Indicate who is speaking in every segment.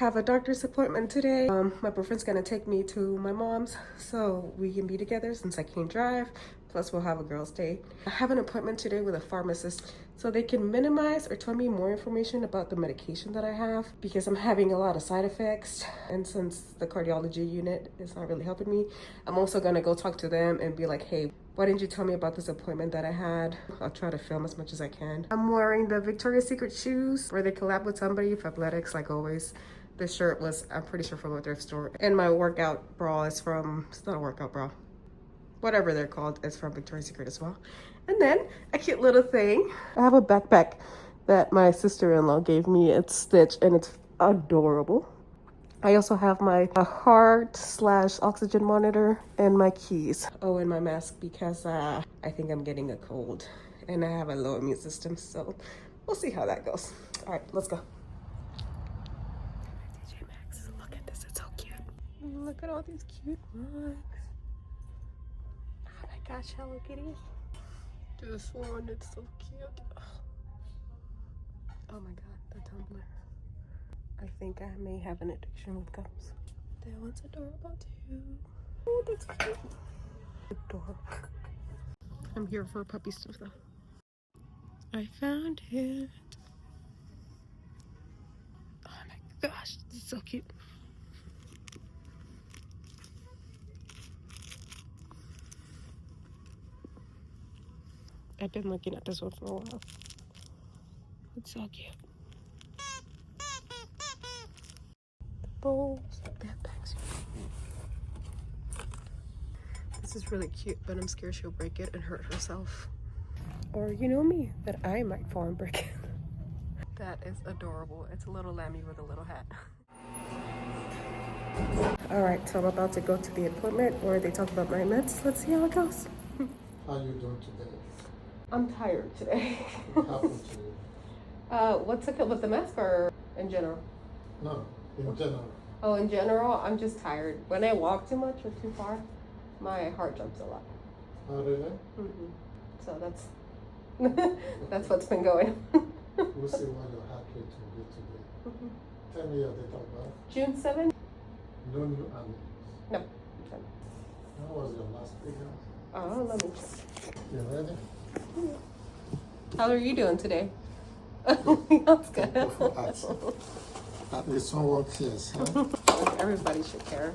Speaker 1: have a doctor's appointment today. My boyfriend's gonna take me to my mom's so we can be together since I can't drive. Plus we'll have a girls' day. I have an appointment today with a pharmacist so they can minimize or tell me more information about the medication that I have because I'm having a lot of side effects. And since the cardiology unit is not really helping me, I'm also gonna go talk to them and be like, hey, why didn't you tell me about this appointment that I had? I'll try to film as much as I can. I'm wearing the Victoria's Secret shoes where they collab with somebody, Fabletics, like always. This shirt was, I'm pretty sure, from a thrift store. And my workout bra is from, it's not a workout bra. Whatever they're called, is from Victoria's Secret as well. And then a cute little thing. I have a backpack that my sister-in-law gave me. It's stitched and it's adorable. I also have my heart/oxygen monitor and my keys. Oh, and my mask because I think I'm getting a cold and I have a low immune system. So we'll see how that goes. All right, let's go. TJ Maxx, look at this, it's so cute. Look at all these cute mugs. Oh my gosh, Hello Kitty. This one, it's so cute. Oh my god, the tumbler. I think I may have an addiction with gums. That one's adorable too. Oh, that's cute. Adorable. I'm here for puppy stuff though. I found it. Oh my gosh, this is so cute. I've been looking at this one for a while. It's so cute. The bowls, they have bags. This is really cute, but I'm scared she'll break it and hurt herself. Or you know me, that I might fall and break it. That is adorable. It's a little lammy with a little hat. All right, so I'm about to go to the appointment where they talk about my meds. Let's see how it goes.
Speaker 2: How are you doing today?
Speaker 1: I'm tired today.
Speaker 2: What happened to you?
Speaker 1: What's it with the mask or in general?
Speaker 2: No, in general.
Speaker 1: Oh, in general, I'm just tired. When I walk too much or too far, my heart jumps a lot.
Speaker 2: Oh, really?
Speaker 1: Mm-hmm. So that's that's what's been going.
Speaker 2: We'll see what your heart rate will be today.
Speaker 1: Mm-hmm.
Speaker 2: Tell me your date of birth.
Speaker 1: June 7th?
Speaker 2: No new animals.
Speaker 1: No.
Speaker 2: When was your last figure?
Speaker 1: Oh, let me check.
Speaker 2: You ready?
Speaker 1: How are you doing today? That's good.
Speaker 2: Thank you for asking. At least someone cares, huh?
Speaker 1: Everybody should care.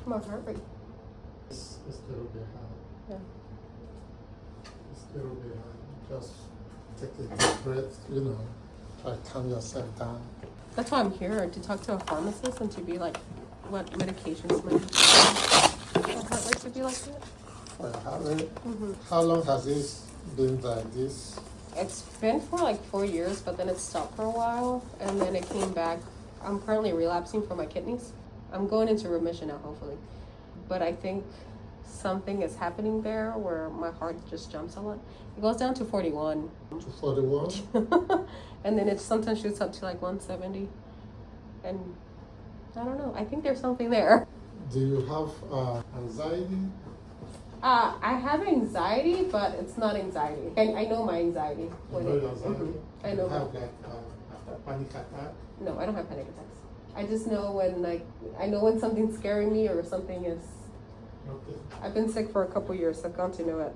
Speaker 1: My heart rate.
Speaker 2: It's a little bit high.
Speaker 1: Yeah.
Speaker 2: It's a little bit high. Just take a deep breath, you know, try to calm yourself down.
Speaker 1: That's why I'm here, to talk to a pharmacist and to be like, what medications might be. My heart rate to be like that.
Speaker 2: For your heart rate?
Speaker 1: Mm-hmm.
Speaker 2: How long has this been like this?
Speaker 1: It's been for like 4 years, but then it stopped for a while and then it came back. I'm currently relapsing for my kidneys. I'm going into remission now, hopefully. But I think something is happening there where my heart just jumps a lot. It goes down to 41.
Speaker 2: To 41?
Speaker 1: And then it sometimes shoots up to like 170. And I don't know. I think there's something there.
Speaker 2: Do you have anxiety?
Speaker 1: I have anxiety, but it's not anxiety. I know my anxiety.
Speaker 2: You know your anxiety?
Speaker 1: Mm-hmm. I know.
Speaker 2: You have like a panic attack?
Speaker 1: No, I don't have panic attacks. I just know when something's scaring me or something is.
Speaker 2: Okay.
Speaker 1: I've been sick for a couple years. I've gone to know it.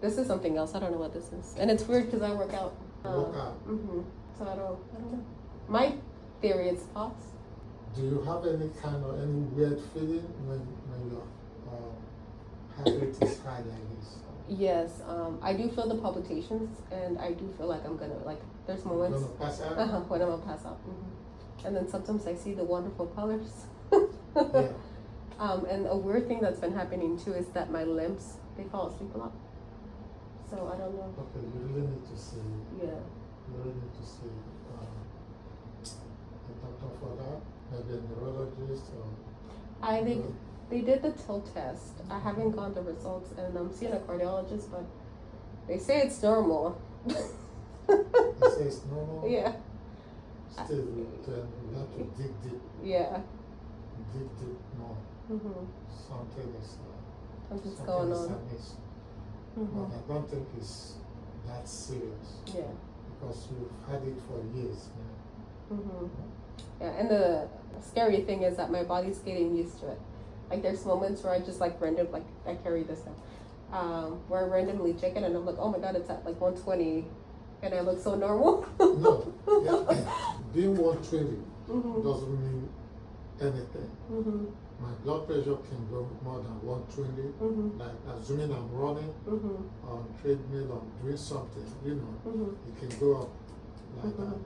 Speaker 1: This is something else. I don't know what this is, and it's weird because I work out.
Speaker 2: Work out.
Speaker 1: Mm-hmm. So I don't know. My theory is POTS.
Speaker 2: Do you have any weird feeling when your heart rate is high like this?
Speaker 1: Yes, I do feel the palpitations, and I do feel like I'm gonna There's moments.
Speaker 2: You're gonna pass out?
Speaker 1: When I'm gonna pass out. Mm-hmm. And then sometimes I see the wonderful colors.
Speaker 2: Yeah.
Speaker 1: And a weird thing that's been happening too is that my limbs, they fall asleep a lot. So I don't know.
Speaker 2: Okay, you really need to see.
Speaker 1: Yeah.
Speaker 2: You really need to see a doctor for that. Maybe a neurologist or.
Speaker 1: They did the tilt test. I haven't gotten the results, and I'm seeing a cardiologist, but they say it's normal.
Speaker 2: They say it's normal?
Speaker 1: Yeah.
Speaker 2: Still, you have to dig deep.
Speaker 1: Yeah.
Speaker 2: Dig deep more. Something is
Speaker 1: Something's going on.
Speaker 2: amiss. But I don't think it's that serious.
Speaker 1: Yeah.
Speaker 2: Because you've had it for years.
Speaker 1: Yeah, and the scary thing is that my body's getting used to it. Like there's moments where I just like I carry this now, where I randomly check it and I'm like, oh my god, it's at like 120, and I look so normal.
Speaker 2: No, being 120 doesn't mean anything. My blood pressure can go more than 120. Like assuming I'm running on treadmill or doing something, it can go up like that.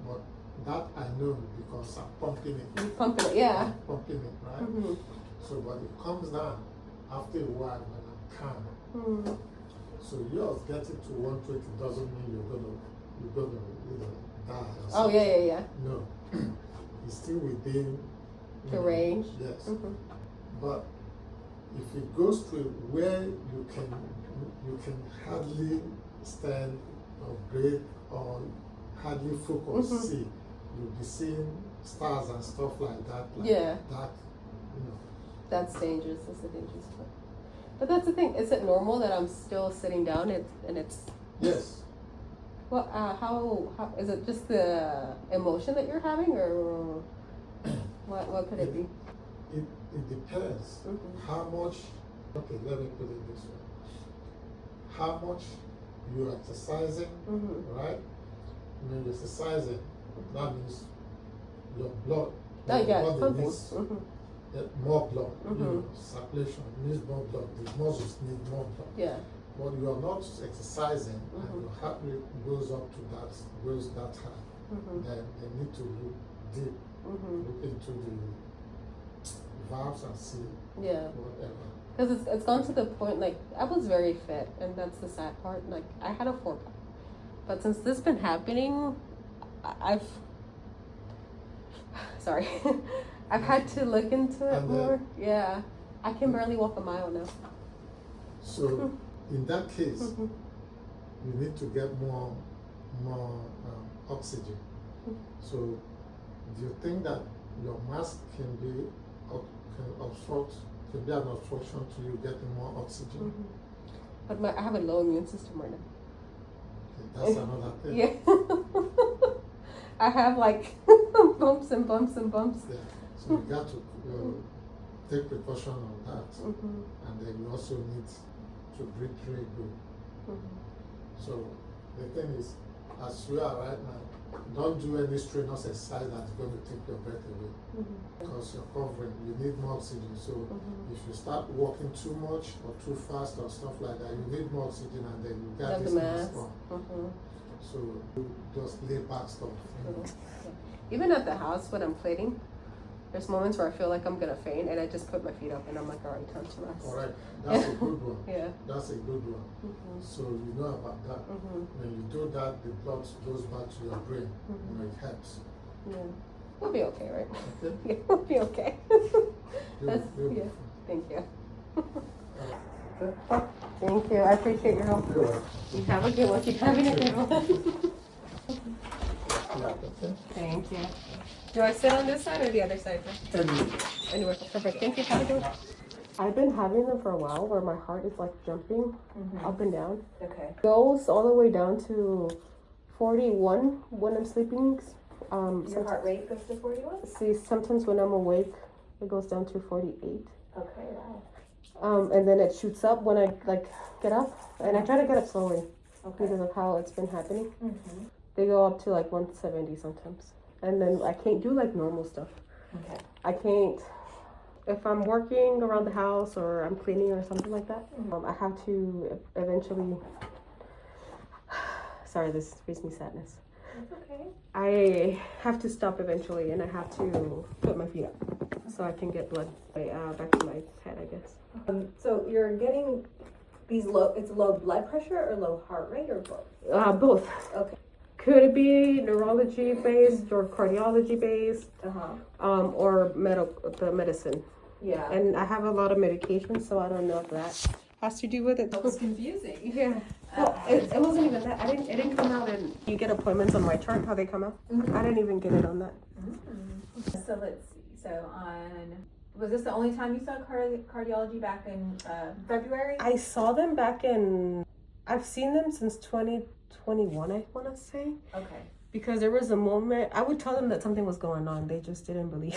Speaker 2: But that I know because I'm pumping it.
Speaker 1: You're pumping it, yeah.
Speaker 2: I'm pumping it, right? So, but it comes down after a while when I'm calm. So yours getting to 120 doesn't mean you're gonna die. Or
Speaker 1: Oh yeah.
Speaker 2: No, it's still within
Speaker 1: The range.
Speaker 2: Yes, but if it goes to where you can hardly stand or breathe or hardly focus, see, you'll be seeing stars and stuff like that. That,
Speaker 1: That's dangerous. That's the dangerous part. But that's the thing. Is it normal that I'm still sitting down and it's?
Speaker 2: Yes.
Speaker 1: Well, how is it? Just the emotion that you're having, or what could it be?
Speaker 2: It depends how much. Okay, let me put it this way. How much you're exercising, right? When you're exercising, that means your blood. Your body needs more blood. Circulation needs more blood. The muscles need more blood.
Speaker 1: Yeah.
Speaker 2: But you are not exercising, and your heart rate goes that high. Then they need to look deep, look into the valves and see whatever.
Speaker 1: Because it's gone to the point, like, I was very fit, and that's the sad part. Like, I had a 4-pack. But since this been happening, sorry, I've had to look into it more. Yeah. I can barely walk a mile now.
Speaker 2: So, in that case, you need to get more oxygen. So, do you think that your mask can be an obstruction to you getting more oxygen?
Speaker 1: But I have a low immune system right now.
Speaker 2: Okay, that's another thing.
Speaker 1: Yeah. I have like bumps and bumps and bumps.
Speaker 2: Yeah. So you got to take precaution on that. And then you also need to breathe very good. So the thing is, as you are right now, don't do any strenuous exercise that's going to take your breath away. Because you're covering, you need more oxygen. So if you start walking too much or too fast or stuff like that, you need more oxygen, and then you got this mask on. So you just lay back stuff.
Speaker 1: Even at the house when I'm cleaning, there's moments where I feel like I'm gonna faint, and I just put my feet up and I'm like, all right, time to rest.
Speaker 2: All right, that's a good one.
Speaker 1: Yeah.
Speaker 2: That's a good one. So you know about that. When you do that, the blood goes back to your brain. It helps.
Speaker 1: Yeah. We'll be okay, right?
Speaker 2: Okay?
Speaker 1: Yeah, we'll be okay.
Speaker 2: You'll
Speaker 1: Thank you. Thank you. I appreciate your help.
Speaker 2: You're welcome.
Speaker 1: You have a good one. Keep having a good one.
Speaker 2: Okay.
Speaker 1: Thank you. Do I sit on this side or the other side? Anyway, perfect. Thank you. Have a good one. I've been having them for a while where my heart is like jumping up and down. Okay. Goes all the way down to 41 when I'm sleeping.
Speaker 3: Your heart rate goes to 41?
Speaker 1: See, sometimes when I'm awake, it goes down to 48.
Speaker 3: Okay, wow.
Speaker 1: And then it shoots up when I like get up, and I try to get up slowly because of how it's been happening. They go up to like 170 sometimes, and then I can't do like normal stuff.
Speaker 3: Okay.
Speaker 1: I can't. If I'm working around the house or I'm cleaning or something like that, I have to eventually. Sorry, this gives me sadness.
Speaker 3: That's okay.
Speaker 1: I have to stop eventually, and I have to put my feet up so I can get blood back to my head, I guess.
Speaker 3: So you're getting these it's low blood pressure or low heart rate or both?
Speaker 1: Both.
Speaker 3: Okay.
Speaker 1: Could it be neurology based or cardiology based, or the medicine?
Speaker 3: Yeah.
Speaker 1: And I have a lot of medication, so I don't know if that has to do with it.
Speaker 3: It's confusing.
Speaker 1: Yeah. Well, it wasn't even that. It didn't come out, and you get appointments on my chart, how they come out.
Speaker 3: Mhm.
Speaker 1: I didn't even get it on that.
Speaker 3: So let's see. So was this the only time you saw cardiology back in February?
Speaker 1: I saw them back in, I've seen them since 2021, I want to say.
Speaker 3: Okay.
Speaker 1: Because there was a moment, I would tell them that something was going on. They just didn't believe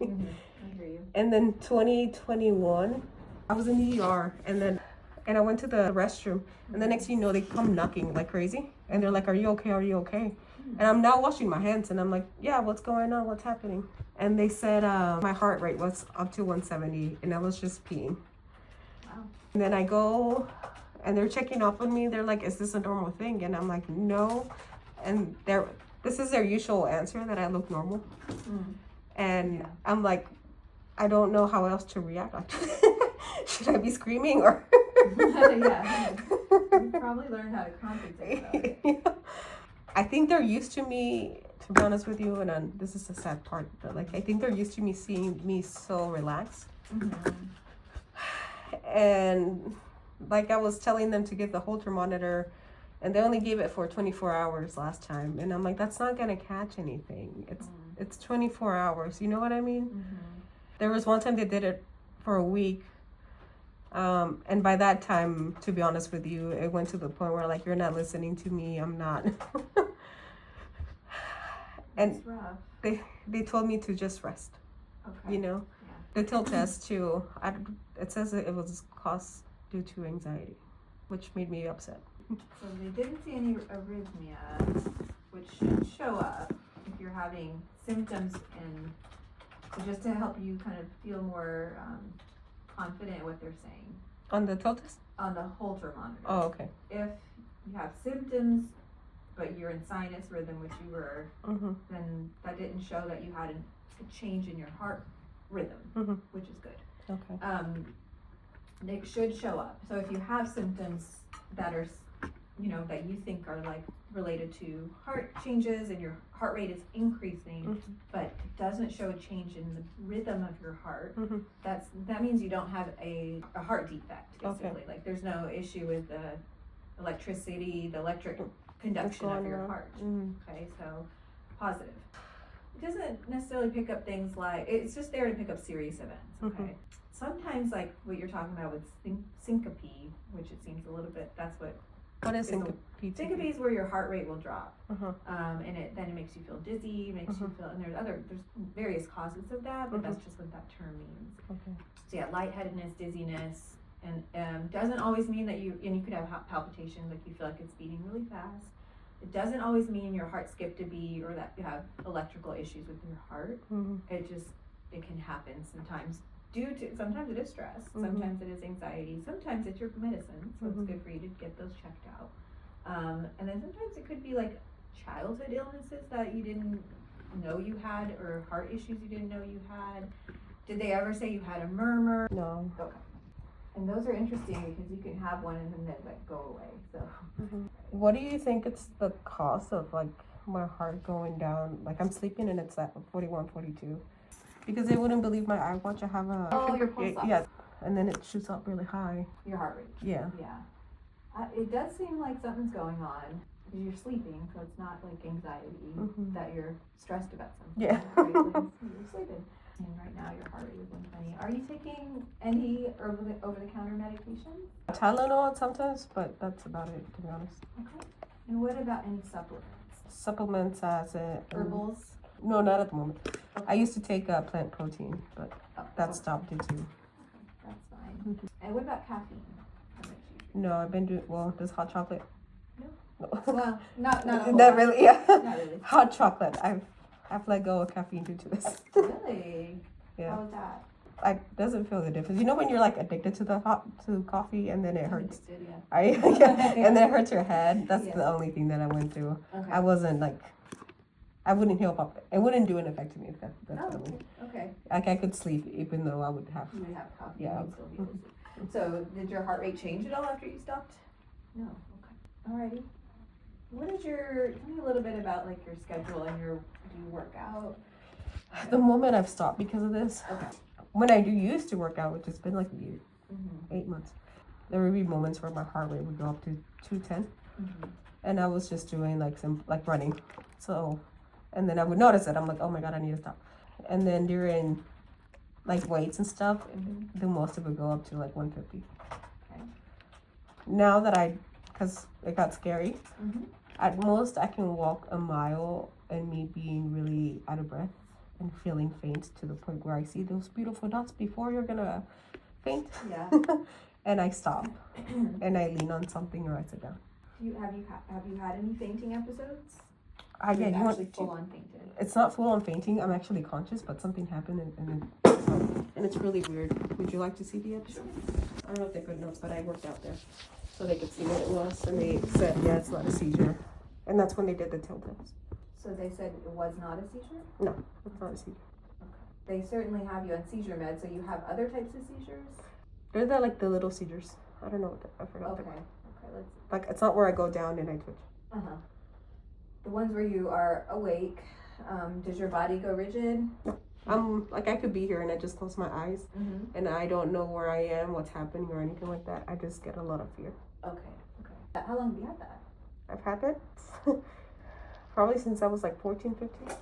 Speaker 1: me.
Speaker 3: Mm-hmm. I hear you.
Speaker 1: And then 2021, I was in the ER, and I went to the restroom, and the next thing you know, they come knocking like crazy, and they're like, "Are you okay? Are you okay?" And I'm now washing my hands, and I'm like, "Yeah, what's going on? What's happening?" And they said my heart rate was up to 170, and I was just peeing.
Speaker 3: Wow.
Speaker 1: And then I go, and they're checking up on me. They're like, "Is this a normal thing?" And I'm like, "No." And this is their usual answer, that I look normal. And I'm like, I don't know how else to react. Like, should I be screaming or?
Speaker 3: Yeah. You probably learned how to compensate about it.
Speaker 1: Yeah. I think they're used to me, to be honest with you, and this is the sad part, but like, I think they're used to me seeing me so relaxed. And like, I was telling them to get the Holter monitor, and they only gave it for 24 hours last time, and I'm like, that's not gonna catch anything. It's 24 hours, you know what I mean? There was one time they did it for a week, and by that time, to be honest with you, it went to the point where, like, you're not listening to me, I'm not. And
Speaker 3: That's rough.
Speaker 1: they told me to just rest.
Speaker 3: Okay.
Speaker 1: You know, the tilt test too, it says that it was caused due to anxiety, which made me upset.
Speaker 3: So they didn't see any arrhythmias, which should show up if you're having symptoms, and just to help you kind of feel more confident in what they're saying.
Speaker 1: On the tilt test?
Speaker 3: On the Holter monitor.
Speaker 1: Oh, okay.
Speaker 3: If you have symptoms, but you're in sinus rhythm, which you were, then that didn't show that you had a change in your heart rhythm, which is good.
Speaker 1: Okay.
Speaker 3: They should show up. So if you have symptoms that are, that you think are like related to heart changes and your heart rate is increasing, but it doesn't show a change in the rhythm of your heart, that means you don't have a heart defect, basically.
Speaker 1: Okay.
Speaker 3: Like, there's no issue with the electricity, the electric conduction of your heart. Okay, so positive. It doesn't necessarily pick up things like, it's just there to pick up serious events. Okay. Sometimes, like what you're talking about with syncope, which it seems a little bit, that's what.
Speaker 1: What is syncope?
Speaker 3: Syncope is where your heart rate will drop, and then it makes you feel dizzy, makes you feel, and there's various causes of that, but that's just what that term means.
Speaker 1: Okay.
Speaker 3: So yeah, lightheadedness, dizziness, and doesn't always mean that you could have palpitations, like you feel like it's beating really fast. It doesn't always mean your heart skipped a beat or that you have electrical issues with your heart. It can happen sometimes. Sometimes it is stress, sometimes it is anxiety, sometimes it's your medicine, so it's good for you to get those checked out. And then sometimes it could be like childhood illnesses that you didn't know you had, or heart issues you didn't know you had. Did they ever say you had a murmur?
Speaker 1: No.
Speaker 3: Okay. And those are interesting because you can have one and then they like go away. So.
Speaker 1: What do you think it's the cause of, like, my heart going down? Like, I'm sleeping and it's at 41, 42. Because they wouldn't believe my iWatch. I have a
Speaker 3: your pulse ox.
Speaker 1: Yeah, and then it shoots up really high.
Speaker 3: Your heart rate.
Speaker 1: Yeah.
Speaker 3: Yeah. It does seem like something's going on because you're sleeping, so it's not like anxiety that you're stressed about something.
Speaker 1: Yeah.
Speaker 3: Right? Like, you're sleeping. And right now your heart rate is 120. Are you taking any over-the-counter medication?
Speaker 1: Tylenol sometimes, but that's about it, to be honest.
Speaker 3: Okay. And what about any supplements?
Speaker 1: Supplements as
Speaker 3: Herbals?
Speaker 1: No, not at the moment.
Speaker 3: Okay.
Speaker 1: I used to take plant protein, but that stopped due to.
Speaker 3: Okay, that's fine. And what about caffeine?
Speaker 1: No, I've been doing, this hot chocolate.
Speaker 3: No. Well, not
Speaker 1: Not really, yeah.
Speaker 3: Not really.
Speaker 1: Hot chocolate. I've let go of caffeine due to this.
Speaker 3: Really?
Speaker 1: Yeah.
Speaker 3: How was that?
Speaker 1: I doesn't feel the difference. You know when you're like addicted to coffee and then it hurts.
Speaker 3: Addicted, yeah.
Speaker 1: And then it hurts your head. That's
Speaker 3: Yeah.
Speaker 1: the only thing that I went through.
Speaker 3: Okay.
Speaker 1: I wasn't like, I wouldn't heal up. It wouldn't do an effect to me. Definitely.
Speaker 3: Okay.
Speaker 1: Like, I could sleep even though I would have.
Speaker 3: You would have coffee.
Speaker 1: Yeah.
Speaker 3: You'd still be able to sleep. So, did your heart rate change at all after you stopped? No. Okay. Alrighty. Tell me a little bit about like your schedule and do you work out?
Speaker 1: The moment I've stopped because of this,
Speaker 3: Okay.
Speaker 1: when I used to work out, which has been like 8 months, there would be moments where my heart rate would go up to 210, and I was just doing like some like running. So, and then I would notice it. I'm like, oh my god, I need to stop. And then during like weights and stuff, the most it would go up to like 150.
Speaker 3: Okay.
Speaker 1: Now that because it got scary, at most I can walk a mile and me being really out of breath and feeling faint to the point where I see those beautiful dots before you're gonna faint.
Speaker 3: Yeah.
Speaker 1: And I stop and I lean on something or I sit down.
Speaker 3: Have you had any fainting episodes?
Speaker 1: I get
Speaker 3: actually full on fainted.
Speaker 1: It's not full on fainting. I'm actually conscious, but something happened and it's really weird. Would you like to see the episode? I don't know if they're good notes, but I worked out there so they could see what it was, and they said, yeah, it's not a seizure, and that's when they did the tilt test.
Speaker 3: So they said it was not a seizure?
Speaker 1: No, it's not a seizure.
Speaker 3: Okay. They certainly have you on seizure meds, so you have other types of seizures?
Speaker 1: They're like the little seizures. I don't know what I forgot.
Speaker 3: Okay. Let's.
Speaker 1: Like it's not where I go down and I twitch.
Speaker 3: The ones where you are awake, does your body go rigid?
Speaker 1: No. Like I could be here and I just close my eyes and I don't know where I am, what's happening or anything like that. I just get a lot of fear.
Speaker 3: Okay. How long have you had that?
Speaker 1: I've had that probably since I was like 14, 15.
Speaker 3: Okay.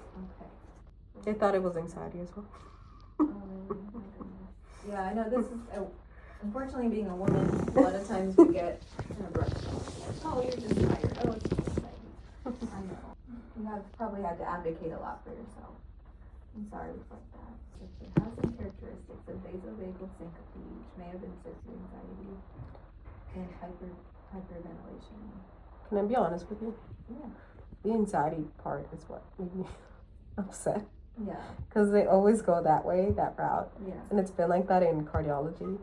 Speaker 1: They thought it was anxiety as well.
Speaker 3: Oh my goodness. Yeah, I know this is, unfortunately being a woman, a lot of times we get kind of brushed off. Oh, you're just tired. Oh, it's just anxiety. I know. You have probably had to abdicate a lot for yourself. I'm sorry to reflect that. It has some characteristics of vasovagal syncope, which may have been associated with anxiety and hyperventilation.
Speaker 1: Can I be honest with you?
Speaker 3: Yeah.
Speaker 1: The anxiety part is what made me upset.
Speaker 3: Yeah.
Speaker 1: Because they always go that way, that route.
Speaker 3: Yeah.
Speaker 1: And it's been like that in cardiology,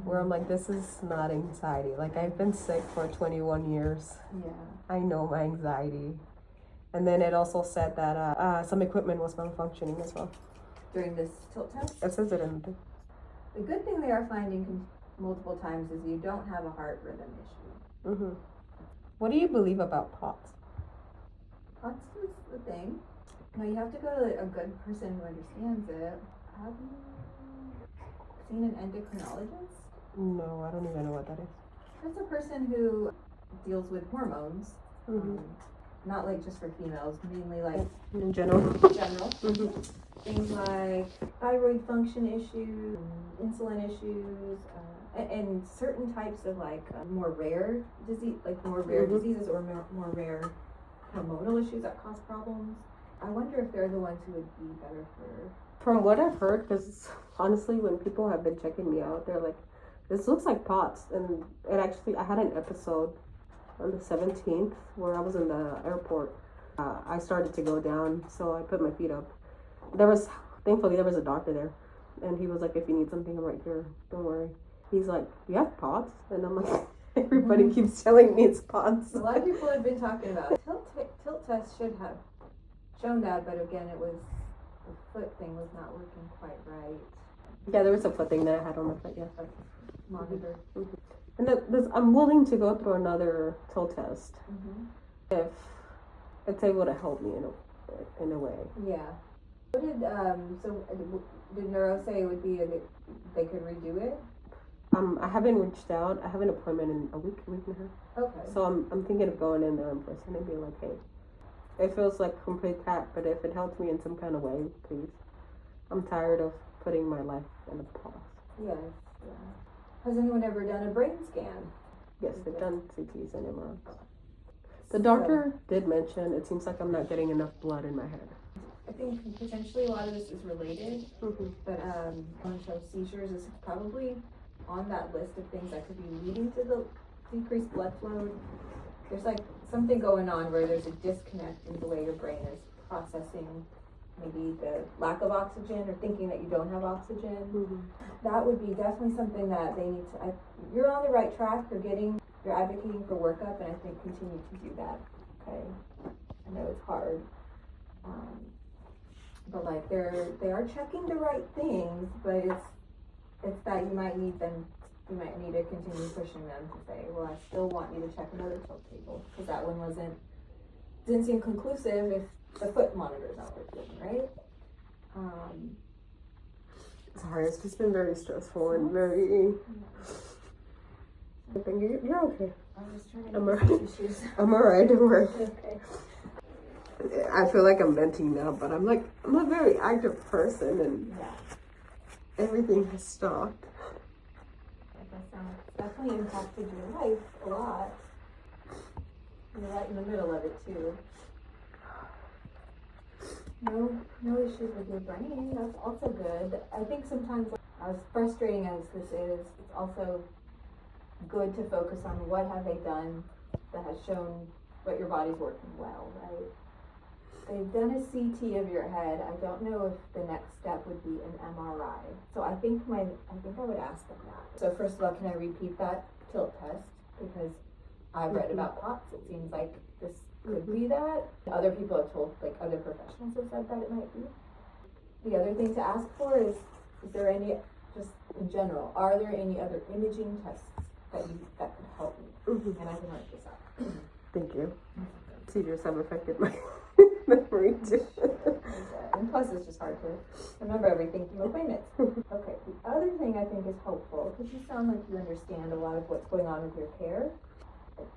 Speaker 1: where I'm like, this is not anxiety. Like, I've been sick for 21 years.
Speaker 3: Yeah.
Speaker 1: I know my anxiety. And then it also said that some equipment was malfunctioning as well.
Speaker 3: During this tilt test?
Speaker 1: It says it in the thing.
Speaker 3: The good thing they are finding multiple times is you don't have a heart rhythm issue.
Speaker 1: What do you believe about POTS?
Speaker 3: POTS is the thing. No, you have to go to a good person who understands it. Have you seen an endocrinologist?
Speaker 1: No, I don't even know what that is.
Speaker 3: That's a person who deals with hormones. Not like just for females, mainly like
Speaker 1: in general.
Speaker 3: Things like thyroid function issues, insulin issues, and certain types of like more rare disease, like more rare diseases or more rare hormonal issues that cause problems. I wonder if they're the ones who would be better for.
Speaker 1: From what I've heard, because honestly, when people have been checking me out, they're like, this looks like POTS. And it actually, I had an episode on the 17th where I was in the airport. I started to go down, so I put my feet up. Thankfully, there was a doctor there. And he was like, if you need something, I'm right here. Don't worry. He's like, you have POTS? And I'm like, everybody keeps telling me it's POTS.
Speaker 3: A lot of people have been talking about it. Tilt test should have shown that, but again, it was the foot thing was not working quite right.
Speaker 1: Yeah, there was a foot thing that I had on my foot, yeah.
Speaker 3: Monitor.
Speaker 1: And I'm willing to go through another tilt test if it's able to help me in a way.
Speaker 3: Yeah. What did Neuro say it would be they could redo it?
Speaker 1: I haven't reached out. I have an appointment in a week and a half.
Speaker 3: Okay.
Speaker 1: So I'm thinking of going in there in person and being like, hey, it feels like complete crap, but if it helps me in some kind of way, please. I'm tired of putting my life in a pause.
Speaker 3: Yes. Yeah. Has anyone ever done a brain scan?
Speaker 1: Yes, they've done CTs and MRIs. The doctor did mention it seems like I'm not getting enough blood in my head.
Speaker 3: I think potentially a lot of this is related, but so seizures is probably on that list of things that could be leading to the decreased blood flow. There's like something going on where there's a disconnect in the way your brain is processing maybe the lack of oxygen or thinking that you don't have oxygen. That would be definitely something that they need to, you're on the right track, you're advocating for workup, and I think continue to do that, okay? I know it's hard, but like they are checking the right things, but it's that you might need to continue pushing them to say, well, I still want you to check another tilt table, because that one didn't seem conclusive if the foot monitor's not working, right?
Speaker 1: Sorry, it's just been very stressful and very. I think you're okay.
Speaker 3: I'm just trying to
Speaker 1: I'm
Speaker 3: get
Speaker 1: alright.
Speaker 3: some tissues.
Speaker 1: I'm alright, don't worry.
Speaker 3: Okay.
Speaker 1: I feel like I'm venting now, but I'm a very active person and
Speaker 3: Yeah.
Speaker 1: everything has stopped.
Speaker 3: It's definitely impacted your life a lot. You're right in the middle of it too. No issues with your brain. That's also good. I think sometimes, as frustrating as this is, it's also good to focus on what have they done that has shown what your body's working well, right? They've done a CT of your head. I don't know if the next step would be an MRI. So I think I would ask them that. So first of all, can I repeat that tilt test? Because I've read about POTS. It seems like this could be that. Other people have told, like other professionals have said that it might be. The other thing to ask for is there any, just in general, are there any other imaging tests that could help me? And I can write this out.
Speaker 1: Thank you. Seizures have affected my memory too.
Speaker 3: And plus it's just hard to remember everything from appointments. Okay, the other thing I think is helpful, because you sound like you understand a lot of what's going on with your care,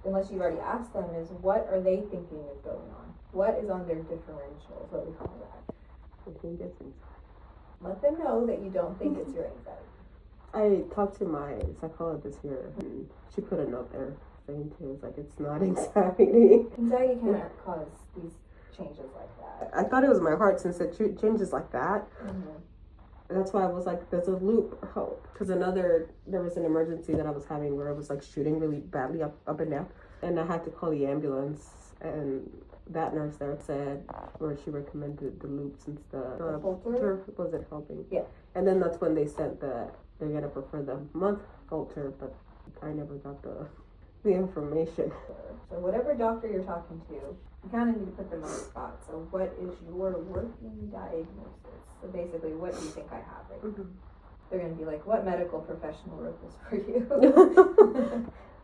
Speaker 3: unless you've already asked them, is what are they thinking is going on? What is on their differentials, what we call that?
Speaker 1: I think it's anxiety.
Speaker 3: Let them know that you don't think it's your anxiety.
Speaker 1: I talked to my psychologist here, and she put a note there saying too, it's like it's not anxiety.
Speaker 3: Anxiety can't cause these changes like that.
Speaker 1: I thought it was my heart since it changes like that.
Speaker 3: Mm-hmm.
Speaker 1: That's why I was like, there's a loop help. Because there was an emergency that I was having where I was like shooting really badly up and down. And I had to call the ambulance. And that nurse there said, or she recommended the loop since the Holter wasn't helping.
Speaker 3: Yeah.
Speaker 1: And then that's when they said that they're going to prefer the month Holter, but I never got the information.
Speaker 3: So whatever doctor you're talking to, you kind of need to put them on the spot. So what is your working diagnosis? So basically, what do you think I have right now? They're going to be like, what medical professional wrote this for you?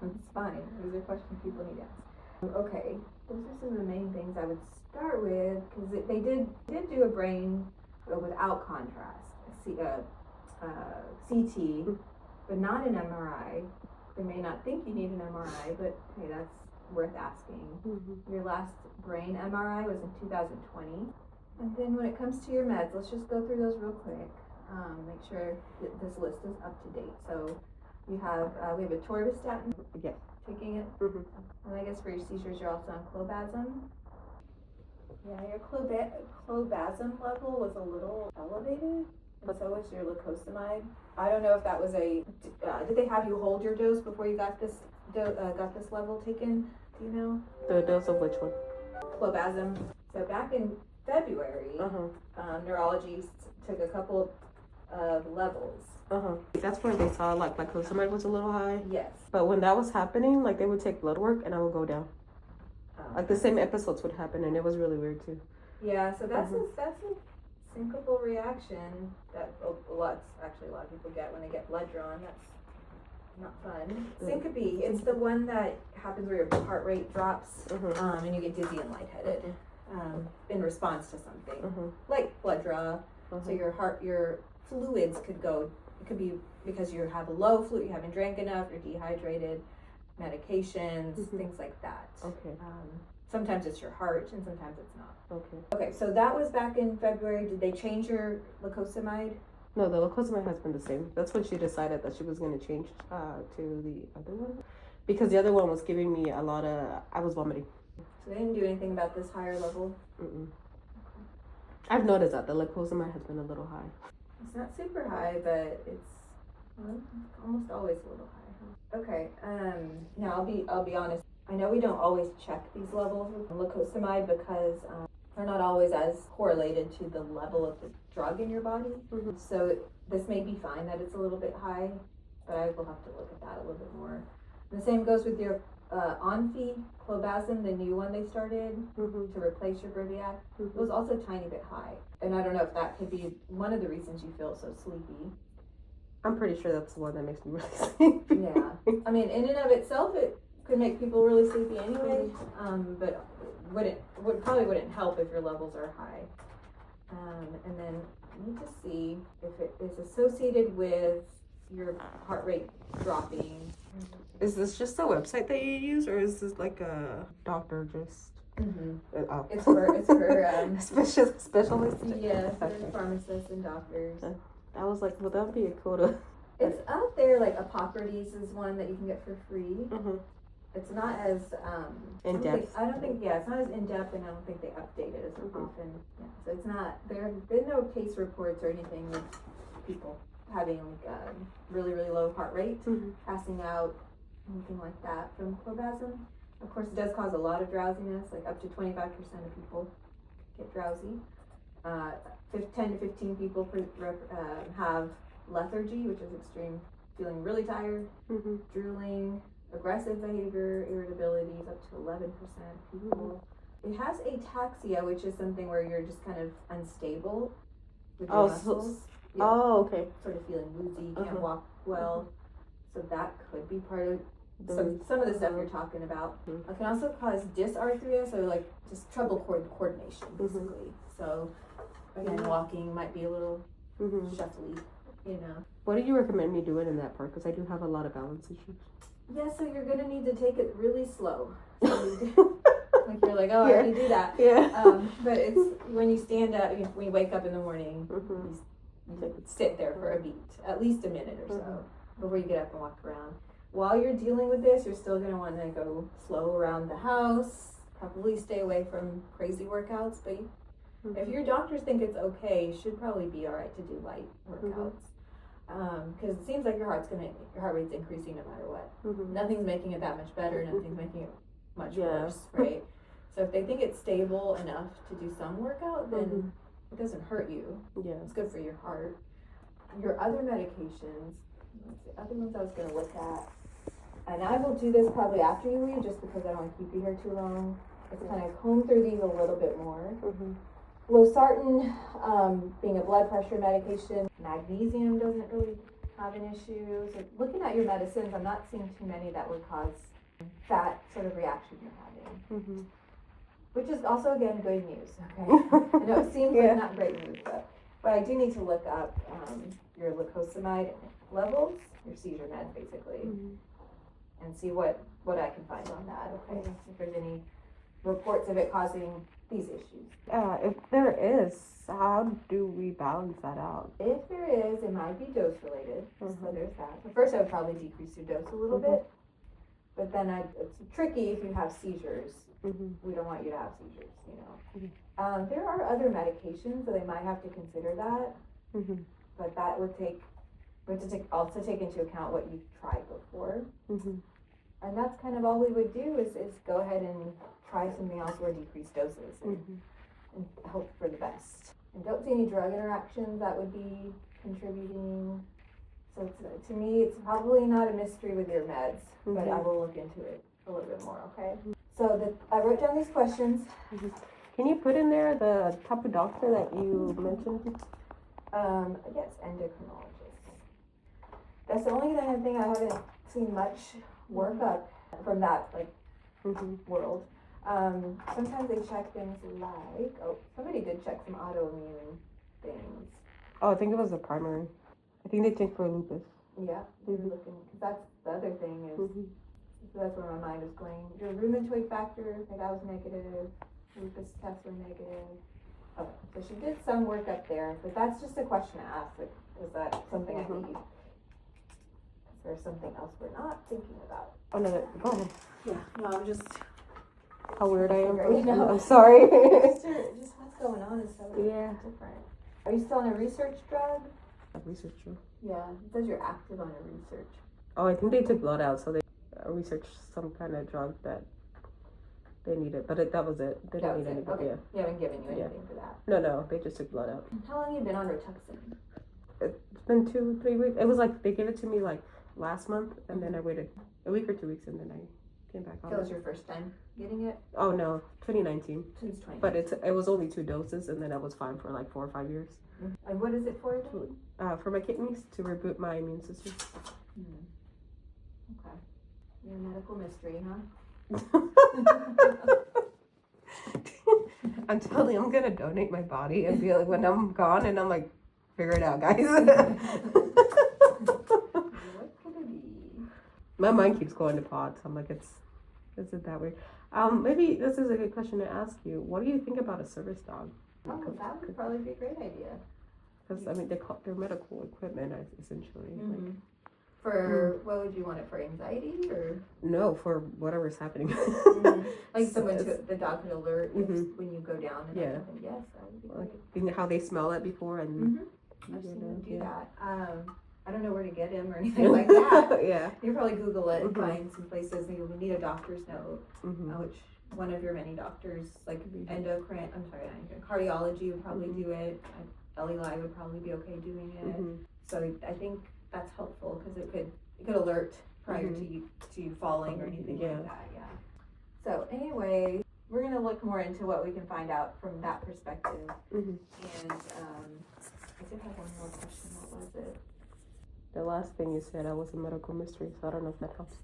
Speaker 3: It's fine. These are questions people need to ask. Okay, those are some of the main things I would start with, because they did do a brain without contrast, CT, but not an MRI. They may not think you need an MRI, but hey, that's worth asking. Your last brain MRI was in 2020. And then when it comes to your meds, let's just go through those real quick. Make sure that this list is up to date. So you have, we have a atorvastatin.
Speaker 1: Yes.
Speaker 3: Taking it. And I guess for your seizures, you're also on clobazam. Yeah, your clobazam level was a little elevated, and so was your lacosamide. I don't know if that was did they have you hold your dose before you got this level taken? Do you know?
Speaker 1: The dose of which one?
Speaker 3: Clobazam. So back in February, neurologists took a couple of levels.
Speaker 1: That's where they saw like glycosamide was a little high.
Speaker 3: Yes.
Speaker 1: But when that was happening, like they would take blood work and I would go down. Like the same episodes would happen, and it was really weird too.
Speaker 3: Yeah. So that's a syncopal reaction that a lot of people get when they get blood drawn. That's not fun. Syncope, it's the one that happens where your heart rate drops and you get dizzy and lightheaded in response to something like blood draw. So your fluids could go. It could be because you have a low fluid, you haven't drank enough, you're dehydrated, medications, things like that. Sometimes it's your heart and sometimes it's not. Okay, so that was back in February. Did they change your lacosamide?
Speaker 1: No, the lacosamide has been the same. That's when she decided that she was going to change to the other one. Because the other one was giving me I was vomiting.
Speaker 3: So they didn't do anything about this higher level?
Speaker 1: I've noticed that the lacosamide has been a little high.
Speaker 3: It's not super high, but it's almost always a little high. Okay, now I'll be honest. I know we don't always check these levels with lacosamide because they're not always as correlated to the level of the drug in your body. So this may be fine that it's a little bit high, but I will have to look at that a little bit more. And the same goes with your Onfi clobazam, the new one they started to replace your Briviac. It was also a tiny bit high. And I don't know if that could be one of the reasons you feel so sleepy.
Speaker 1: I'm pretty sure that's the one that makes me really sleepy.
Speaker 3: Yeah. I mean, in and of itself, it could make people really sleepy anyway, but probably wouldn't help if your levels are high. And then Let me just see if it is associated with your heart rate dropping.
Speaker 1: Is this just a website that you use, or is this like a doctor just? Oh.
Speaker 3: It's for
Speaker 1: specialist.
Speaker 3: yeah, for pharmacists and doctors.
Speaker 1: I was like, well, that'd be a cool to.
Speaker 3: It's out there. Like Hippocrates is one that you can get for free. It's not as
Speaker 1: in depth.
Speaker 3: I don't think it's not as in depth, and I don't think they update it as often. Yeah, so it's not. There have been no case reports or anything with people having like really low heart rate, passing out, anything like that from clobazam. Of course, it does cause a lot of drowsiness. Like up to 25% of people get drowsy. 10 to 15 people have lethargy, which is extreme, feeling really tired, drooling, aggressive behavior, irritability is up to 11% of people. It has ataxia, which is something where you're just kind of unstable with your muscles.
Speaker 1: Okay.
Speaker 3: Sort of feeling woozy, can't walk well. So that could be part of some of the stuff you're talking about. It can also cause dysarthria, so like just trouble coordination, basically. So again, walking might be a little shuffly, you know.
Speaker 1: What do you recommend me doing in that part? Because I do have a lot of balance issues.
Speaker 3: Yeah, so you're gonna need to take it really slow. So like you're like, I can do that.
Speaker 1: Yeah.
Speaker 3: But it's when you stand up, when you wake up in the morning, you sit there for a beat, at least a minute or so, before you get up and walk around. While you're dealing with this, you're still gonna want to go slow around the house. Probably stay away from crazy workouts, but if your doctors think it's okay, you should probably be all right to do light workouts. Because it seems like your heart rate's increasing no matter what. Nothing's making it that much better. Nothing's making it much worse, right? So if they think it's stable enough to do some workout, then it doesn't hurt you.
Speaker 1: Yeah,
Speaker 3: it's good for your heart. Your other medications, the other ones I was going to look at, and I will do this probably after you leave, just because I don't want to keep you here too long. It's kind of comb through these a little bit more. Losartan, being a blood pressure medication, magnesium doesn't really have an issue. So looking at your medicines, I'm not seeing too many that would cause that sort of reaction you're having. Which is also, again, good news, okay? I know it seems like not great news, but I do need to look up your glucosamide levels, your seizure meds, basically, and see what I can find on that, okay? If there's any reports of it causing these issues.
Speaker 1: If there is, how do we balance that out?
Speaker 3: If there is, it might be dose related, so there's that. So first I would probably decrease your dose a little bit, but then it's tricky if you have seizures. We don't want you to have seizures, you know. There are other medications, so they might have to consider that, but that would also take into account what you've tried before. And that's kind of all we would do is go ahead and try something else or decrease doses and hope for the best. And don't see any drug interactions that would be contributing. So to me, it's probably not a mystery with your meds, but I will look into it a little bit more, okay? So I wrote down these questions.
Speaker 1: Can you put in there the type of doctor that you mentioned?
Speaker 3: Yes, endocrinologist. That's the only thing I haven't seen much work up from that world. Sometimes they check things like, somebody did check some autoimmune things.
Speaker 1: Oh, I think it was a primary. I think they checked for lupus.
Speaker 3: Yeah, they were looking, because that's the other thing is, so that's where my mind was going. Your rheumatoid factor, that was negative. Lupus tests were negative. Okay, so she did some work up there, but that's just a question to ask. Like, is that something I need? Is there something else we're not thinking about?
Speaker 1: Oh no, go ahead.
Speaker 3: Yeah, no, I'm just...
Speaker 1: How weird I am.
Speaker 3: You know.
Speaker 1: I'm sorry.
Speaker 3: just what's going on is so different. Are you still on a research drug?
Speaker 1: A research drug?
Speaker 3: Yeah, it says you're active on a research.
Speaker 1: Oh, I think they took blood out, so they researched some kind of drug that they needed, but that was it. They didn't need anything.
Speaker 3: Okay.
Speaker 1: Yeah.
Speaker 3: You haven't given you anything for that.
Speaker 1: No, they just took blood out.
Speaker 3: How long have you been on Rituxan?
Speaker 1: It's been 2-3 weeks. It was like they gave it to me like last month, and then I waited a week or 2 weeks, and then I came back on.
Speaker 3: That was your first time getting it?
Speaker 1: Oh no, 2019.
Speaker 3: Since 2019.
Speaker 1: But it was only 2 doses, and then I was fine for like 4 or 5 years.
Speaker 3: And what is it for?
Speaker 1: For my kidneys, to reboot my immune system.
Speaker 3: Okay. You're a medical mystery, huh?
Speaker 1: I'm telling you, I'm gonna donate my body and be like, when I'm gone and I'm like Figure it out, guys.
Speaker 3: What could it be?
Speaker 1: My mind keeps going to pods. I'm like, is it that way? Maybe this is a good question to ask you. What do you think about a service dog?
Speaker 3: Oh, that would probably be a great idea.
Speaker 1: Because I mean, they're medical equipment, essentially.
Speaker 3: Mm-hmm. For what would you want it for? Anxiety or
Speaker 1: No, for whatever's happening.
Speaker 3: like
Speaker 1: So
Speaker 3: someone
Speaker 1: it's-
Speaker 3: the dog could alert when you go down. And
Speaker 1: Yeah.
Speaker 3: Yes, that would be
Speaker 1: Like,
Speaker 3: great.
Speaker 1: you know how they smell it before and.
Speaker 3: I've seen them do
Speaker 1: Yeah.
Speaker 3: that. I don't know where to get him or anything like that.
Speaker 1: Yeah.
Speaker 3: You probably Google it and
Speaker 1: Mhm.
Speaker 3: find some places. You will need a doctor's note, which one of your many doctors, like cardiology would probably do it. Eli would probably be okay doing it. So I think that's helpful because it could alert prior to you falling or anything like that. Yeah. So anyway, we're gonna look more into what we can find out from that perspective. And I did have one more question. What was it?
Speaker 1: The last thing you said, I was a medical mystery, so I don't know if that helps.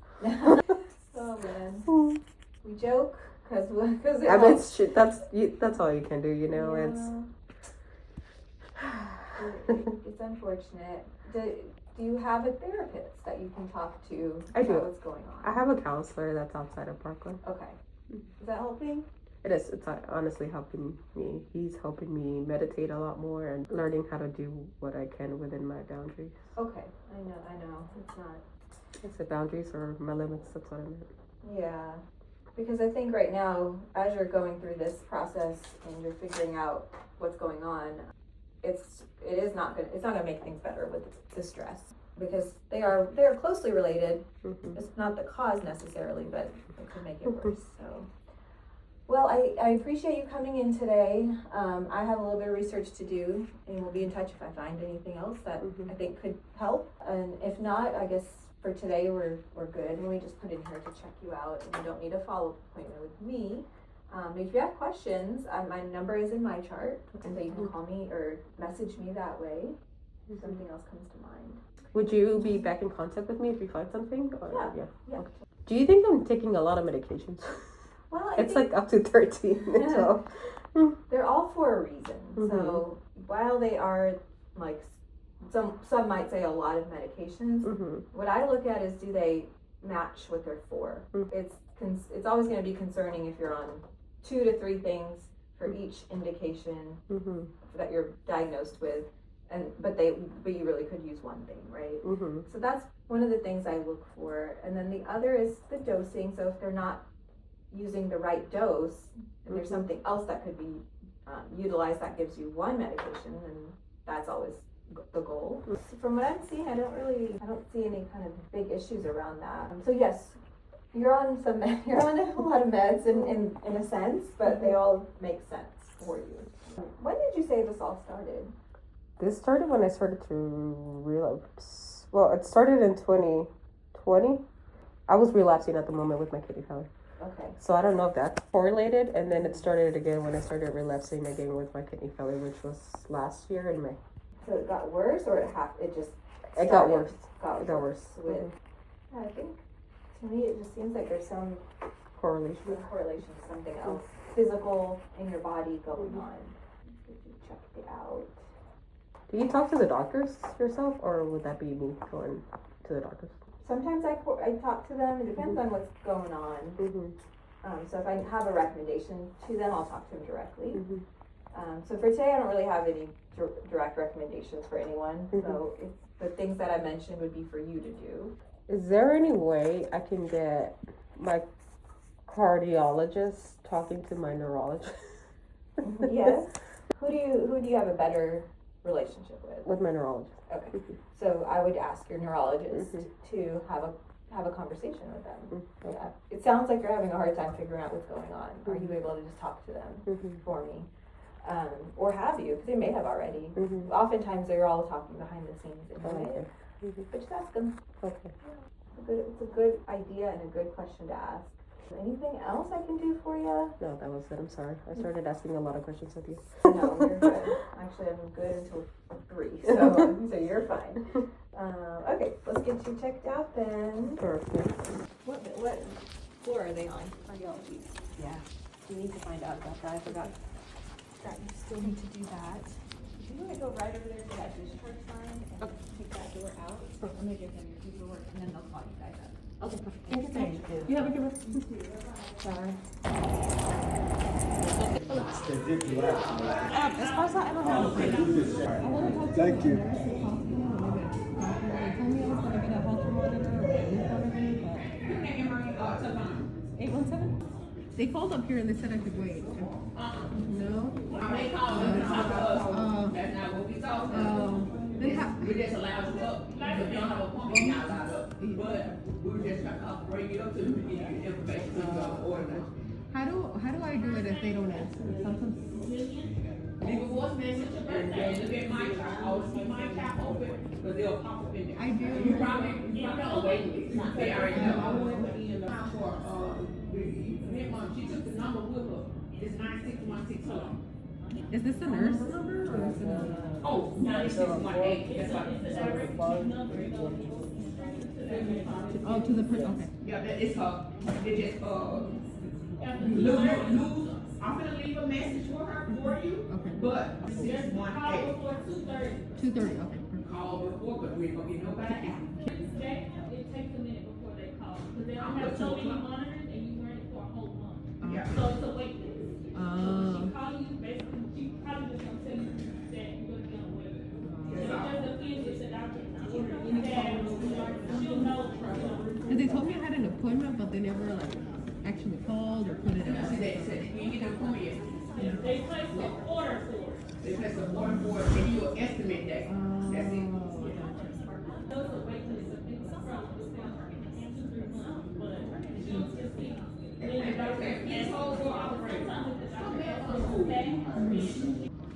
Speaker 3: Oh man, we joke because
Speaker 1: I mean, it's shit. That's all you can do, you know.
Speaker 3: It's unfortunate. Do you have a therapist that you can talk to
Speaker 1: I do.
Speaker 3: about what's going on?
Speaker 1: I have a counselor that's outside of Parkland.
Speaker 3: Okay. Is that helping?
Speaker 1: It is. It's honestly helping me. He's helping me meditate a lot more and learning how to do what I can within my boundaries.
Speaker 3: Okay. I know. It's not.
Speaker 1: It's the boundaries or my limits. That's what I meant.
Speaker 3: Yeah. Because I think right now, as you're going through this process and you're figuring out what's going on, it's not gonna make things better with the stress because they're closely related. It's not the cause necessarily, but it could make it worse. So, well, I appreciate you coming in today. I have a little bit of research to do, and we'll be in touch if I find anything else that I think could help. And if not, I guess for today we're good. And we just put in here to check you out, and you don't need a follow-up appointment with me. If you have questions, my number is in my chart, and so you can call me or message me that way if something else comes to mind.
Speaker 1: Would you be back in contact with me if you find something? Or,
Speaker 3: Yeah.
Speaker 1: Okay. Do you think I'm taking a lot of medications?
Speaker 3: Well, I
Speaker 1: It's
Speaker 3: think
Speaker 1: like up to 13. So.
Speaker 3: they're all for a reason. So while they are like some might say a lot of medications, what I look at is do they match what they're for? It's always going to be concerning if you're on 2 to 3 things for each indication that you're diagnosed with, but you really could use one thing, right? So that's one of the things I look for, and then the other is the dosing. So if they're not using the right dose, and there's something else that could be utilized that gives you one medication, and that's always the goal. So from what I'm seeing, I don't see any kind of big issues around that. So yes, you're on a lot of meds in a sense, but they all make sense for you. When did you say this all started?
Speaker 1: This started when I started to relapse. Well, it started in 2020. I was relapsing at the moment with my kidney failure.
Speaker 3: Okay.
Speaker 1: So I don't know if that's correlated. And then it started again when I started relapsing again with my kidney failure, which was last year in May.
Speaker 3: So it got worse, or it just
Speaker 1: It got worse.
Speaker 3: Got
Speaker 1: worse.
Speaker 3: With, I think to me it just seems like there's some
Speaker 1: Correlation.
Speaker 3: correlation to something else physical in your body going on. Did you check it out?
Speaker 1: Do you talk to the doctors yourself, or would that be me going to the doctors?
Speaker 3: Sometimes I talk to them. It depends on what's going on. So if I have a recommendation to them, I'll talk to them directly. So for today, I don't really have any direct recommendations for anyone. So the things that I mentioned would be for you to do.
Speaker 1: Is there any way I can get my cardiologist talking to my neurologist?
Speaker 3: Yes. Who do you have a better relationship with?
Speaker 1: With my neurologist.
Speaker 3: Okay. So I would ask your neurologist to have a conversation with them. Yeah. It sounds like you're having a hard time figuring out what's going on. Are you able to just talk to them for me? Or have you? Because they may have already. Oftentimes they're all talking behind the scenes anyway. But just ask them.
Speaker 1: Okay.
Speaker 3: It's a good idea and a good question to ask. Anything else I can do for you?
Speaker 1: No, that was it. I'm sorry. I started asking a lot of questions of you.
Speaker 3: No, you're good. Actually, I'm good until 3, so you're fine. Okay, let's get you checked out then.
Speaker 1: Perfect.
Speaker 3: What floor are they on? Cardiology. Yeah, you need to find out about that. I forgot that you still need to do that. you want to go right over there to that discharge sign and take that door out? I'm gonna give them your paperwork and then they'll call you guys up.
Speaker 1: Okay, perfect. Thank you. You have a good one. Bye. As far as I don't have a
Speaker 4: Thank you.
Speaker 1: They told me I was gonna get a health monitor or a sleep monitor, but 817? They called up here and they said I could wait. No?
Speaker 5: They call us and talk to us. That's not what we talk about.
Speaker 1: They have.
Speaker 5: We just allowed you up. If you don't have a appointment, you're not allowed up. But we were just trying to bring you up to give you information so you go order.
Speaker 1: How do I do it if they don't answer? Sometimes.
Speaker 5: Leave a voice message and look at my chart. Always keep my chart open because they'll pop up in there.
Speaker 1: I do.
Speaker 5: You probably know. They already know. She took the number with her. It's 96164.
Speaker 1: Is this the nurse number or is it
Speaker 5: Oh, 9618. That's what it is.
Speaker 1: Oh, to the person. Okay.
Speaker 5: Yeah, that is her. It just lose. I'm gonna leave a message for her for you.
Speaker 1: Okay.
Speaker 5: But 618.
Speaker 1: 2:30. Okay. Perfect.
Speaker 5: Call before, but we ain't gonna get nobody out.
Speaker 6: It takes a minute before they call, because they don't have so many monitors and you run it for a whole month.
Speaker 5: Yeah.
Speaker 6: So it's a wait list. So she call you, basically, she probably just gonna tell you that you're gonna get on with it. So it just depends if the doctor is not working, she'll know,
Speaker 1: And they told me I had an appointment, but they never like actually called or put it out.
Speaker 5: See, they said, you ain't get no appointment yet.
Speaker 6: they place the order for it.
Speaker 5: They place the order for it, and you will estimate that. That's it.
Speaker 6: So it's a wait list, so it's probably the same, 2-3 months, but she'll just be. Then the doctor,
Speaker 5: It's whole for operation.
Speaker 6: sometimes the doctor has to back,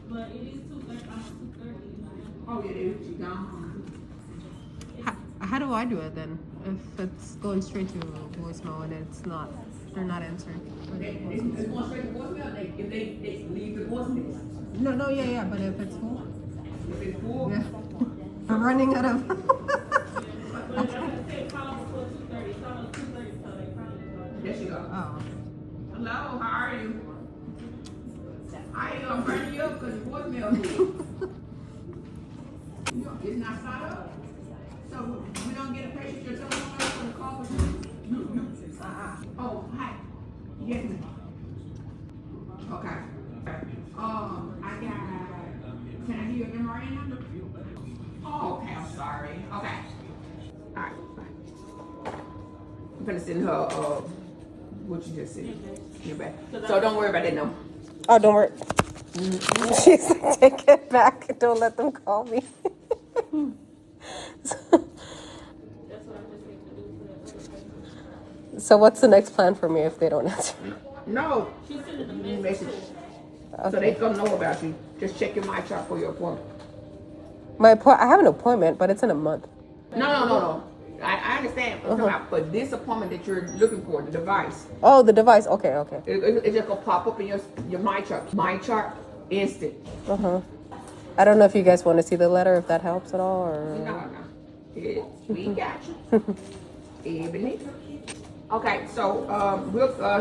Speaker 6: but it is 2:30, almost 2:30.
Speaker 5: Oh, yeah, they gone.
Speaker 1: How do I do it then? If it's going straight to voicemail and it's not, they're not answering.
Speaker 5: It's going straight to voicemail. If they leave the voicemail.
Speaker 1: No, yeah, but if it's full,
Speaker 5: If it's full,
Speaker 1: yeah. I'm running out of.
Speaker 6: But like I said, call before 2:30, it's almost 2:30, so they probably go.
Speaker 5: there she go.
Speaker 1: Oh.
Speaker 5: Hello, how are you? I ain't gonna burn you up because your voicemail is it's not set up. So we don't get a patient your telephone number for the call for you. Oh, hi. Yes, ma'am. Okay. I got. Can I give you an MRN number? Oh, okay. I'm sorry. Okay. All right. Bye. I'm gonna send her what you just said. You're back. So don't worry about it no.
Speaker 1: Oh, don't worry. She's like, take it back. Don't let them call me.
Speaker 6: That's what I just need to do for the other patient.
Speaker 1: So what's the next plan for me if they don't answer?
Speaker 5: No.
Speaker 6: She's sending a
Speaker 5: Message.
Speaker 1: Okay.
Speaker 5: So they gonna know about you. Just check your my chart for your appointment.
Speaker 1: I have an appointment, but it's in a month.
Speaker 5: No. I understand. I'm talking about for this appointment that you're looking for, the device.
Speaker 1: Oh, the device. Okay.
Speaker 5: It just gonna pop up in your my chart. My chart instant.
Speaker 1: I don't know if you guys want to see the letter, if that helps at all, or.
Speaker 5: No. We got you. Ebony. Okay, so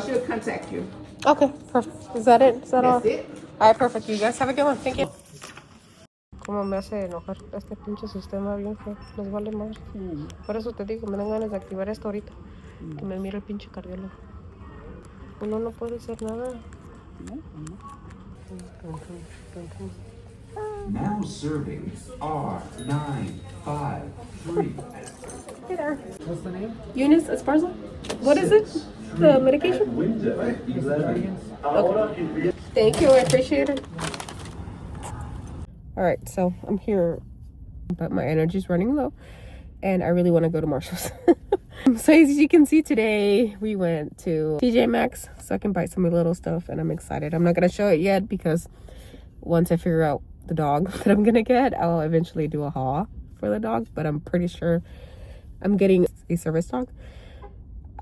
Speaker 5: she'll contact you.
Speaker 1: Okay, perfect. Is that it? Is that all?
Speaker 5: That's it.
Speaker 1: All right, perfect. You guys have a good one. Thank you. Cómo me hace enojar este pinche sistema bien feo. Nos vale madre. Por eso te digo, me dan ganas de activar esto ahorita. Que me mire el pinche cardiólogo. Uno no puede hacer nada.
Speaker 7: Now serving R953.
Speaker 1: Hey there.
Speaker 4: What's the name?
Speaker 1: Eunice Esparza? What is it? The medication? Okay. Thank you. I appreciate it. All right, so I'm here, but my energy's running low, and I really want to go to Marshall's. So as you can see today, we went to TJ Maxx, so I can buy some little stuff, and I'm excited. I'm not gonna show it yet because once I figure out the dog that I'm gonna get, I'll eventually do a haul for the dog. But I'm pretty sure I'm getting a service dog.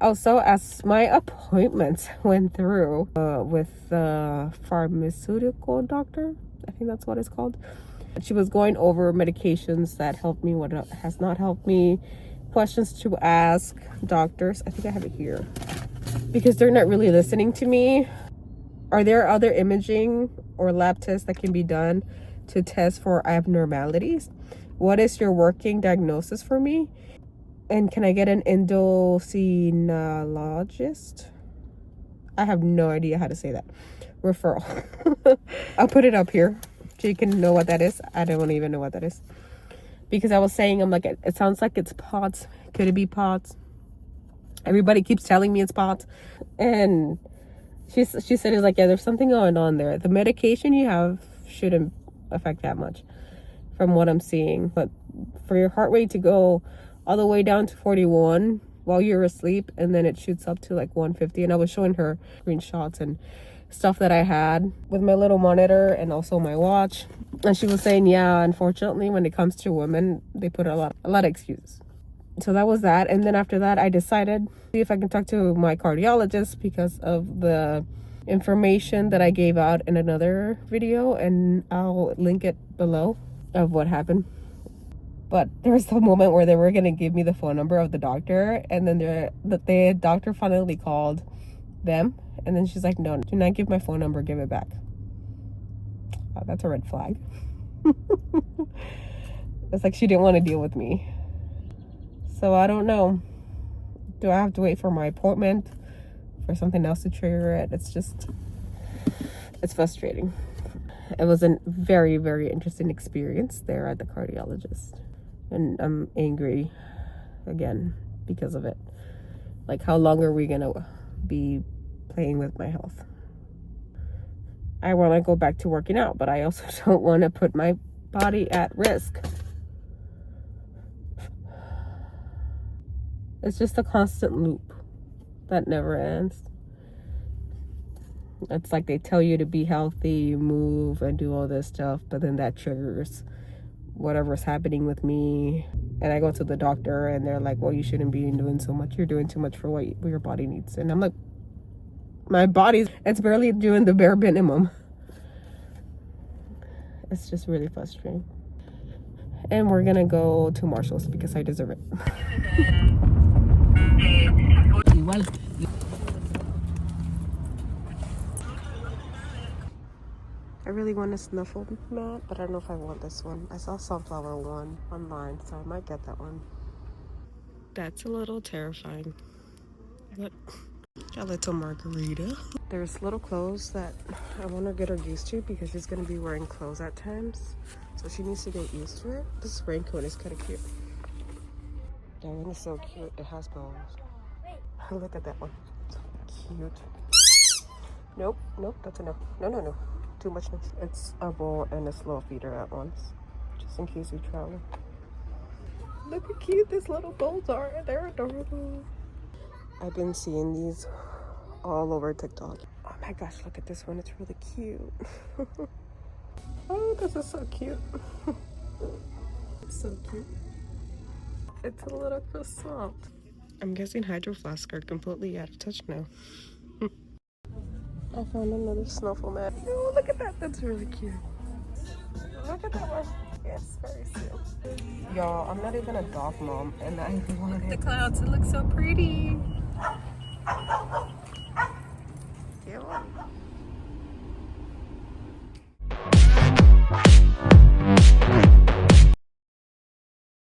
Speaker 1: Also, as my appointments went through with the pharmaceutical doctor, I think that's what it's called. She was going over medications that helped me, what has not helped me, questions to ask doctors. I think I have it here because they're not really listening to me. Are there other imaging or lab tests that can be done to test for abnormalities. What is your working diagnosis for me? And can I get an endocrinologist? I have no idea how to say that. Referral. I'll put it up here so you can know what that is. I don't even know what that is. Because I was saying, I'm like, it sounds like it's POTS. Could it be POTS? Everybody keeps telling me it's POTS. And she said, it's like, yeah, there's something going on there. The medication you have shouldn't affect that much from what I'm seeing. But for your heart rate to go all the way down to 41 while you're asleep, and then it shoots up to like 150. And I was showing her screenshots and stuff that I had with my little monitor and also my watch. And she was saying, yeah, unfortunately, when it comes to women, they put a lot of excuses. So that was that. And then after that, I decided to see if I can talk to my cardiologist because of the information that I gave out in another video, and I'll link it below of what happened. But there was the moment where they were going to give me the phone number of the doctor, and then the doctor finally called them, and then she's like, no, do not give my phone number, give it back. Oh, that's a red flag. It's like she didn't want to deal with me. So I don't know. Do I have to wait for my appointment for something else to trigger it? It's frustrating. It was a very, very interesting experience there at the cardiologist. And I'm angry again because of it. Like, how long are we going to be playing with my health? I want to go back to working out, but I also don't want to put my body at risk. It's just a constant loop that never ends. It's like they tell you to be healthy, move, and do all this stuff, but then that triggers whatever's happening with me. And I go to the doctor, and they're like, well, you shouldn't be doing so much. You're doing too much for what your body needs. And I'm like, my body's, it's barely doing the bare minimum. It's just really frustrating. And we're gonna go to Marshall's because I deserve it. I really want a snuffle mat, but I don't know if I want this one. I saw sunflower one online, so I might get that one. That's a little terrifying. But a little margarita. There's little clothes that I want to get her used to because she's going to be wearing clothes at times. So she needs to get used to it. This raincoat is kind of cute. That one is so cute. It has bows. Look at that one. So cute. Nope, that's a no. No. Too much no. It's a bowl and a slow feeder at once. Just in case we travel. Look how cute these little bowls are. They're adorable. I've been seeing these all over TikTok. Oh my gosh, look at this one. It's really cute. Oh, this is so cute. It's so cute. It's a little croissant. I'm guessing Hydro Flask are completely out of touch now. I found another snuffle mat. Oh, look at that. That's really cute. Look at that one. Yes, very cute. Y'all, I'm not even a dog mom, and I wanted the clouds. It looks so pretty.